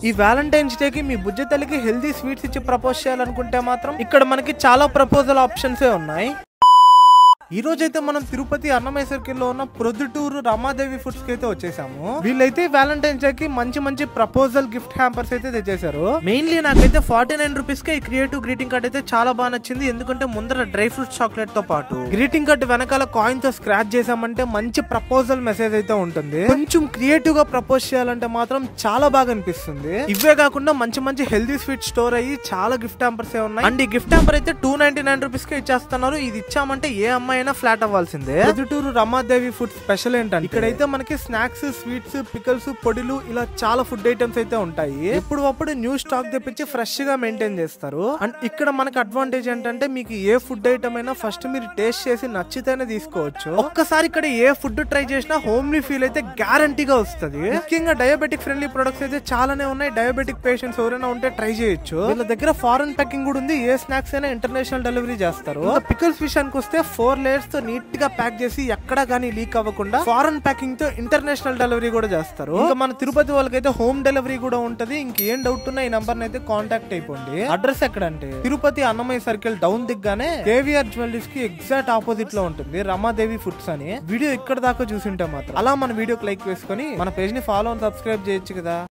ఈ Valentine's day కి మీ బుజ్జి తల్లికి హెల్దీ స్వీట్స్ ఇచ్చి ప్రపోజ్ చేయాలనుకుంటే మాత్రం ఇక్కడ మనకి చాలా ప్రపోజల్ ఆప్షన్స్ ఉన్నాయి. ఈ రోజైతే మనం తిరుపతి అన్నమయ్య సర్కిల్ లో ఉన్న ప్రొద్దుటూరు రమాదేవి ఫుడ్స్ కి అయితే వచ్చేసాము. వీళ్ళైతే వ్యాలంటైన్స్ డే కి మంచి మంచి ప్రపోజల్ గిఫ్ట్ హ్యాంపర్స్ అయితే తెచ్చేసారు. మెయిన్లీ నాకైతే 49 రూపీస్ కి ఈ క్రియేటివ్ గ్రీటింగ్ కార్డ్ అయితే చాలా బాగా నచ్చింది. ఎందుకంటే ముందర డ్రై ఫ్రూట్ చాక్లెట్ తో పాటు గ్రీటింగ్ కార్డ్ వెనకాల కాయిన్ తో స్క్రాచ్ చేసామంటే మంచి ప్రపోజల్ మెసేజ్ అయితే ఉంటుంది. కొంచెం క్రియేటివ్ గా ప్రపోజ్ చేయాలంటే మాత్రం చాలా బాగా అనిపిస్తుంది. ఇవే కాకుండా మంచి మంచి హెల్దీ స్వీట్ స్టోర్ అయ్యి చాలా గిఫ్ట్ హ్యాంపర్స్ ఉన్నాయి. అండ్ ఈ గిఫ్ట్ హ్యాంపర్ అయితే 299 రూపీస్ కి ఇచ్చేస్తున్నారు. ఇది ఇచ్చామంటే ఏ అమ్మాయి ఫ్లాట్ అవ్వాల్సిందే. ప్రొద్దుటూరు రమాదేవి ఫుడ్ స్పెషల్ ఏంటంటే ఇక్కడైతే మనకి స్నాక్స్, స్వీట్స్, పికల్స్, పొడిలు ఇలా చాలా ఫుడ్ ఐటమ్స్ అయితే ఉంటాయి. ఎప్పుడు న్యూ స్టాక్ తెప్పించి ఫ్రెష్ గా మెయింటైన్ చేస్తారు. అండ్ ఇక్కడ మనకి అడ్వాంటేజ్ ఏంటంటే మీకు ఏ ఫుడ్ ఐటమ్ అయినా ఫస్ట్ మీరు టేస్ట్ చేసి నచ్చితేనే తీసుకోవచ్చు. ఒక్కసారి ఇక్కడ ఏ ఫుడ్ ట్రై చేసినా హోమ్లీ ఫీల్ అయితే గ్యారంటీగా వస్తుంది. ముఖ్యంగా డయాబెటిక్ ఫ్రెండ్లీ ప్రొడక్ట్స్ అయితే చాలానే ఉన్నాయి. డయాబెటిక్ పేషెంట్స్ ఎవరైనా ఉంటే ట్రై చేయొచ్చు. వీళ్ళ దగ్గర ఫారెన్ ప్యాకింగ్ కూడా ఉంది. ఏ స్నాక్స్ అయినా ఇంటర్నేషనల్ డెలివరీ చేస్తారు. పికల్స్ విషయానికి వస్తే 4 లేయర్స్ తో నీట్ గా ప్యాక్ చేసి ఎక్కడా గానీ లీక్ అవ్వకుండా ఫారెన్ ప్యాకింగ్ తో ఇంటర్నేషనల్ డెలివరీ కూడా చేస్తారు. ఇంకా మన తిరుపతి వాళ్ళకైతే హోమ్ డెలివరీ కూడా ఉంటది. ఇంకేం డౌట్ ఉన్నా ఈ నంబర్ అయితే కాంటాక్ట్ అయిపోండి. అడ్రస్ ఎక్కడంటే తిరుపతి అన్నమయ్య సర్కిల్ డౌన్ దిగ్గానే కేవీఆర్ జ్యువెలరీస్ కి ఎగ్జాక్ట్ ఆపోజిట్ లో ఉంటుంది రమాదేవి ఫుడ్స్ అని. వీడియో ఇక్కడ దాకా చూసింటే మాత్రం అలా మన వీడియోకి లైక్ వేసుకొని మన పేజ్ ని ఫాలో అండ్ సబ్స్క్రైబ్ చేయొచ్చు కదా.